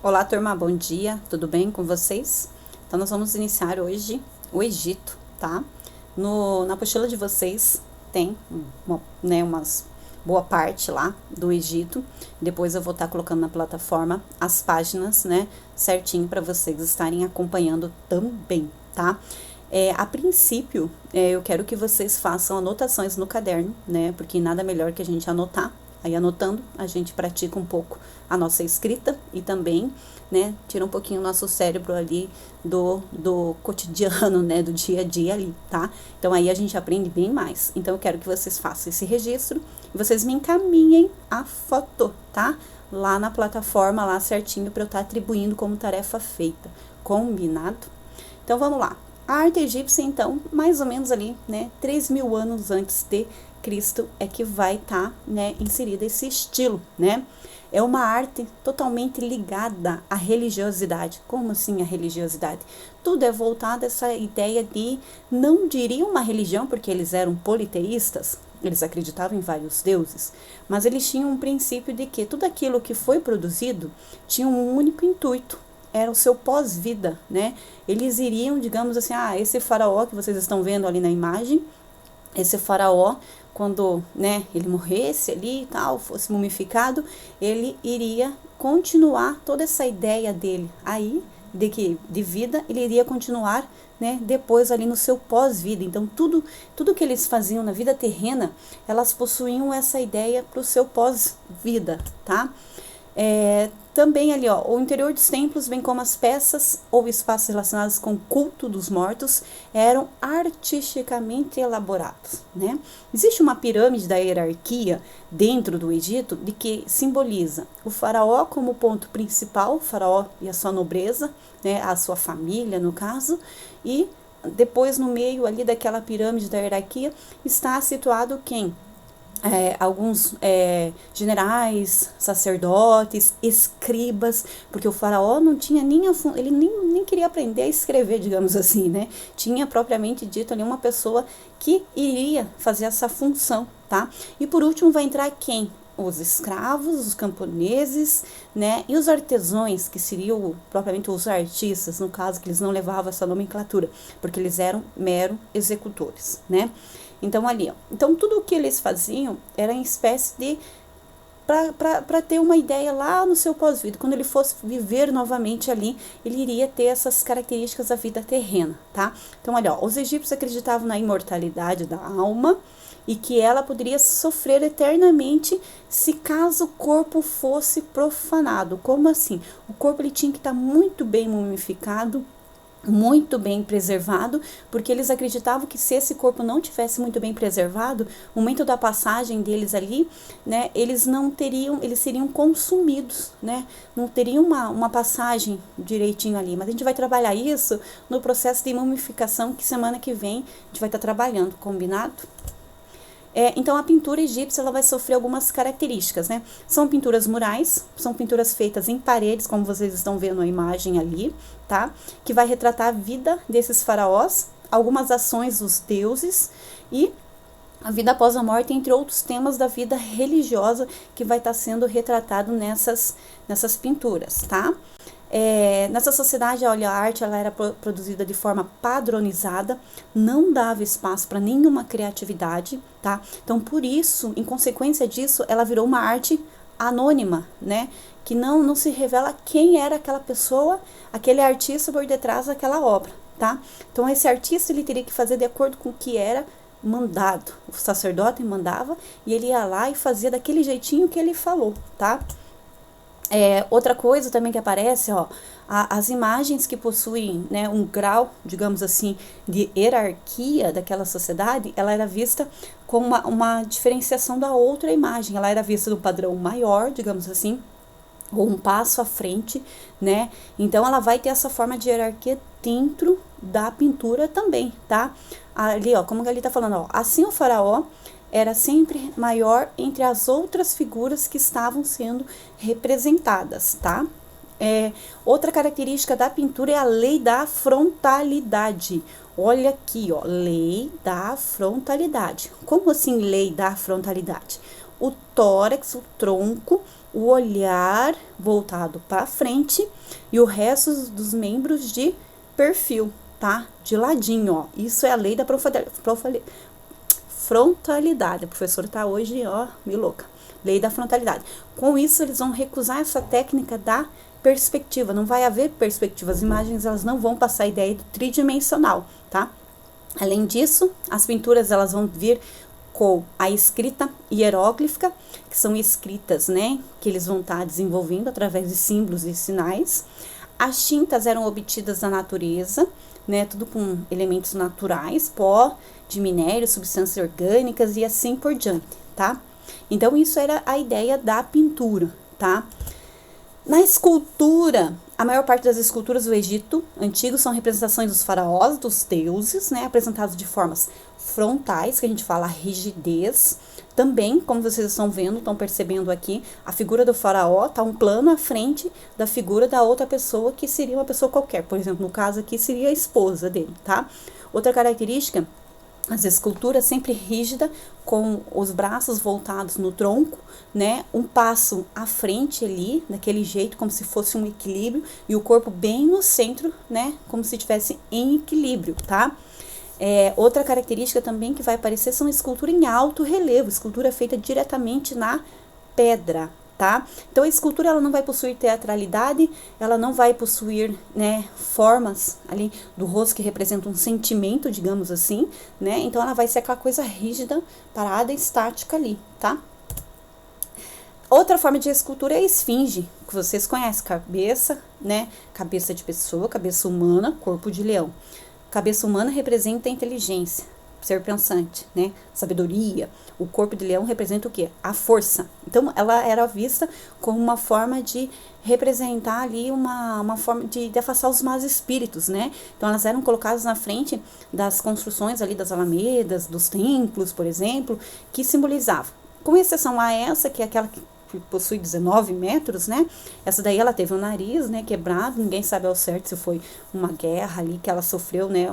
Olá, turma, bom dia, tudo bem com vocês? Então, nós vamos iniciar hoje o Egito, tá? Na apostila de vocês tem umas boa parte lá do Egito. Depois eu vou estar colocando na plataforma as páginas, né, certinho para vocês estarem acompanhando também, tá? A princípio, eu quero que vocês façam anotações no caderno, né? Porque nada melhor que a gente anotar. Aí anotando, a gente pratica um pouco a nossa escrita e também, né, tira um pouquinho o nosso cérebro ali do cotidiano, né, do dia a dia ali, tá? Então aí a gente aprende bem mais. Então eu quero que vocês façam esse registro e vocês me encaminhem a foto, tá? Lá na plataforma, lá certinho, para eu estar atribuindo como tarefa feita. Combinado? Então vamos lá. A arte egípcia, então, mais ou menos ali, né, 3.000 anos antes de Cristo é que vai estar, né, inserida esse estilo, né? É uma arte totalmente ligada à religiosidade. Como assim a religiosidade? Tudo é voltado a essa ideia de, não diria uma religião, porque eles eram politeístas, eles acreditavam em vários deuses, mas eles tinham um princípio de que tudo aquilo que foi produzido tinha um único intuito, era o seu pós-vida, né? Eles iriam, digamos assim, esse faraó que vocês estão vendo ali na imagem, esse faraó, quando, né, ele morresse ali e tal, fosse mumificado, ele iria continuar toda essa ideia dele aí, de vida, ele iria continuar, né, depois ali no seu pós-vida. Então, tudo que eles faziam na vida terrena, elas possuíam essa ideia para o seu pós-vida, tá? Também ali, ó, o interior dos templos, bem como as peças ou espaços relacionados com o culto dos mortos, eram artisticamente elaborados, né? Existe uma pirâmide da hierarquia dentro do Egito de que simboliza o faraó como ponto principal, o faraó e a sua nobreza, né, a sua família no caso, e depois no meio ali daquela pirâmide da hierarquia está situado quem? Alguns generais, sacerdotes, escribas, porque o faraó não tinha ele nem queria aprender a escrever, digamos assim, né? Tinha propriamente dito ali uma pessoa que iria fazer essa função, tá? E por último vai entrar quem? Os escravos, os camponeses, né? E os artesãos, que seriam propriamente os artistas, no caso que eles não levavam essa nomenclatura, porque eles eram mero executores, né? Então ali, ó. Então tudo o que eles faziam era em espécie de para ter uma ideia lá no seu pós-vida, quando ele fosse viver novamente ali, ele iria ter essas características da vida terrena, tá? Então, olha, ó, os egípcios acreditavam na imortalidade da alma e que ela poderia sofrer eternamente se caso o corpo fosse profanado. Como assim? O corpo ele tinha que estar muito bem mumificado, muito bem preservado, porque eles acreditavam que se esse corpo não tivesse muito bem preservado, no momento da passagem deles ali, né, eles seriam consumidos, né, não teriam uma passagem direitinho ali, mas a gente vai trabalhar isso no processo de mumificação que semana que vem a gente vai estar trabalhando, combinado? Então a pintura egípcia ela vai sofrer algumas características, né? São pinturas murais, são pinturas feitas em paredes, como vocês estão vendo a imagem ali, tá? Que vai retratar a vida desses faraós, algumas ações dos deuses e a vida após a morte, entre outros temas da vida religiosa que vai estar sendo retratado nessas pinturas, tá? Nessa sociedade, olha, a arte ela era produzida de forma padronizada, não dava espaço para nenhuma criatividade, tá? Então, por isso, em consequência disso, ela virou uma arte anônima, né? Que não se revela quem era aquela pessoa, aquele artista por detrás daquela obra, tá? Então, esse artista ele teria que fazer de acordo com o que era mandado. O sacerdote mandava e ele ia lá e fazia daquele jeitinho que ele falou, tá? Outra coisa também que aparece, ó, as imagens que possuem, né, um grau, digamos assim, de hierarquia daquela sociedade, ela era vista com uma diferenciação da outra imagem. Ela era vista no padrão maior, digamos assim, ou um passo à frente, né? Então ela vai ter essa forma de hierarquia dentro da pintura também, tá? Ali, ó, como que ele tá falando, ó, assim o faraó era sempre maior entre as outras figuras que estavam sendo representadas, tá? Outra característica da pintura é a lei da frontalidade. Olha aqui, ó, lei da frontalidade. Como assim lei da frontalidade? O tórax, o tronco, o olhar voltado para frente e o resto dos membros de perfil, tá? De ladinho, ó. Isso é a lei da frontalidade. A professora tá hoje, ó, meio louca. Lei da frontalidade. Com isso, eles vão recusar essa técnica da perspectiva. Não vai haver perspectiva. As imagens, elas não vão passar a ideia do tridimensional, tá? Além disso, as pinturas, elas vão vir com a escrita hieróglifa, que são escritas, né, que eles vão estar desenvolvendo através de símbolos e sinais. As tintas eram obtidas da natureza, né, tudo com elementos naturais, pó de minério, substâncias orgânicas e assim por diante, tá? Então, isso era a ideia da pintura, tá? Na escultura, a maior parte das esculturas do Egito antigo são representações dos faraós, dos deuses, né, apresentados de formas frontais, que a gente fala rigidez. Também, como vocês estão vendo, estão percebendo aqui, a figura do faraó está um plano à frente da figura da outra pessoa, que seria uma pessoa qualquer. Por exemplo, no caso aqui, seria a esposa dele, tá? Outra característica, as esculturas sempre rígida, com os braços voltados no tronco, né? Um passo à frente ali, daquele jeito, como se fosse um equilíbrio, e o corpo bem no centro, né? Como se estivesse em equilíbrio, tá? Outra característica também que vai aparecer são escultura em alto relevo, escultura feita diretamente na pedra, tá? Então a escultura, ela não vai possuir teatralidade, ela não vai possuir, né, formas ali do rosto que representam um sentimento, digamos assim, né? Então ela vai ser aquela coisa rígida, parada, estática ali, tá? Outra forma de escultura é a esfinge, que vocês conhecem, cabeça, né? Cabeça de pessoa, cabeça humana, corpo de leão. Cabeça humana representa a inteligência, ser pensante, né? Sabedoria. O corpo de leão representa o quê? A força. Então, ela era vista como uma forma de representar ali uma forma de afastar os maus espíritos, né? Então, elas eram colocadas na frente das construções ali das alamedas, dos templos, por exemplo, que simbolizavam. Com exceção a essa, que é aquela que possui 19 metros, né? Essa daí ela teve o nariz, né, quebrado, ninguém sabe ao certo se foi uma guerra ali que ela sofreu, né,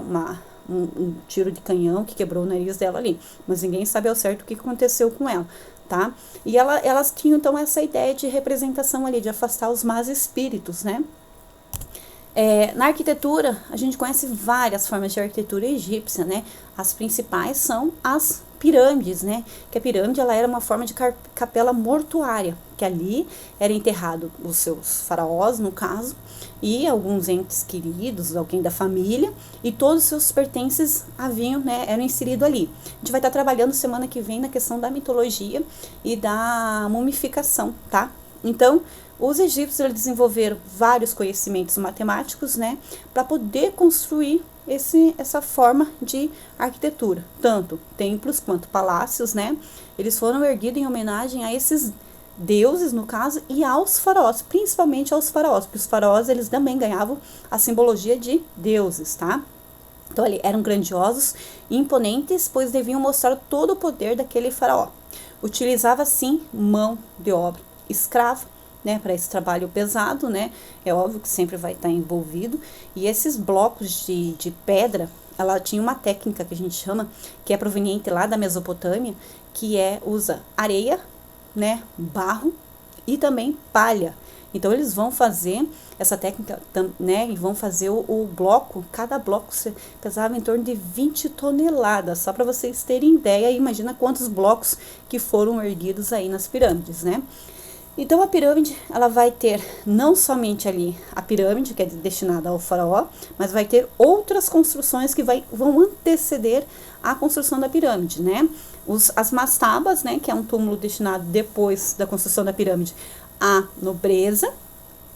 um tiro de canhão que quebrou o nariz dela ali, mas ninguém sabe ao certo o que aconteceu com ela, tá? E elas tinham então essa ideia de representação ali, de afastar os maus espíritos, né? Na arquitetura, a gente conhece várias formas de arquitetura egípcia, né? As principais são as pirâmides, né? Que a pirâmide, ela era uma forma de capela mortuária, que ali era enterrado os seus faraós, no caso, e alguns entes queridos, alguém da família, e todos os seus pertences haviam, né, eram inseridos ali. A gente vai estar trabalhando semana que vem na questão da mitologia e da mumificação, tá? Então, os egípcios, eles desenvolveram vários conhecimentos matemáticos, né, para poder construir essa forma de arquitetura, tanto templos quanto palácios, né, eles foram erguidos em homenagem a esses deuses, no caso, e aos faraós, principalmente aos faraós, porque os faraós, eles também ganhavam a simbologia de deuses, tá? Então, eles eram grandiosos e imponentes, pois deviam mostrar todo o poder daquele faraó. Utilizava, sim, mão de obra escrava, né, para esse trabalho pesado, né, é óbvio que sempre vai estar envolvido, e esses blocos de pedra, ela tinha uma técnica que a gente chama, que é proveniente lá da Mesopotâmia, que usa areia, né, barro e também palha. Então, eles vão fazer essa técnica, né, e vão fazer o bloco, cada bloco pesava em torno de 20 toneladas, só para vocês terem ideia, imagina quantos blocos que foram erguidos aí nas pirâmides, né. Então, a pirâmide, ela vai ter não somente ali a pirâmide, que é destinada ao faraó, mas vai ter outras construções que vão anteceder a construção da pirâmide, né? As mastabas, né, que é um túmulo destinado depois da construção da pirâmide à nobreza,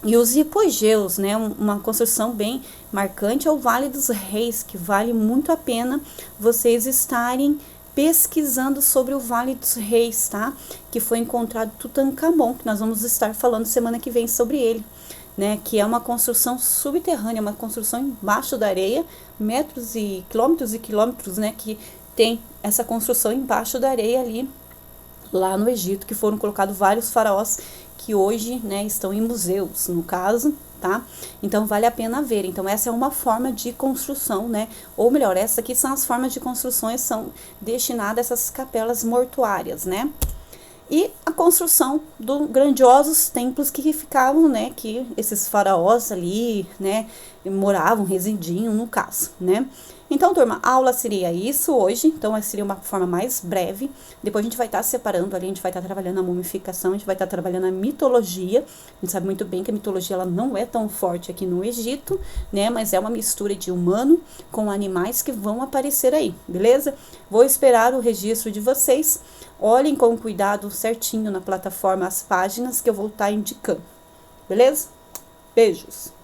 e os hipogeus, né, uma construção bem marcante, é o Vale dos Reis, que vale muito a pena vocês estarem pesquisando sobre o Vale dos Reis, tá? Que foi encontrado Tutankhamon, que nós vamos estar falando semana que vem sobre ele, né? Que é uma construção subterrânea, uma construção embaixo da areia, metros e quilômetros, né? Que tem essa construção embaixo da areia ali, lá no Egito, que foram colocados vários faraós que hoje, né, estão em museus, no caso, tá? Então, vale a pena ver. Então, essa é uma forma de construção, né? Ou melhor, essas aqui são as formas de construções, são destinadas a essas capelas mortuárias, né? E a construção dos grandiosos templos que ficavam, né, que esses faraós ali, né, moravam, residiam no caso, né. Então, turma, a aula seria isso hoje, então seria uma forma mais breve. Depois a gente vai estar separando ali, a gente vai estar trabalhando a mumificação, a gente vai estar trabalhando a mitologia. A gente sabe muito bem que a mitologia ela não é tão forte aqui no Egito, né, mas é uma mistura de humano com animais que vão aparecer aí, beleza? Vou esperar o registro de vocês. Olhem com cuidado certinho na plataforma as páginas que eu vou estar indicando, beleza? Beijos!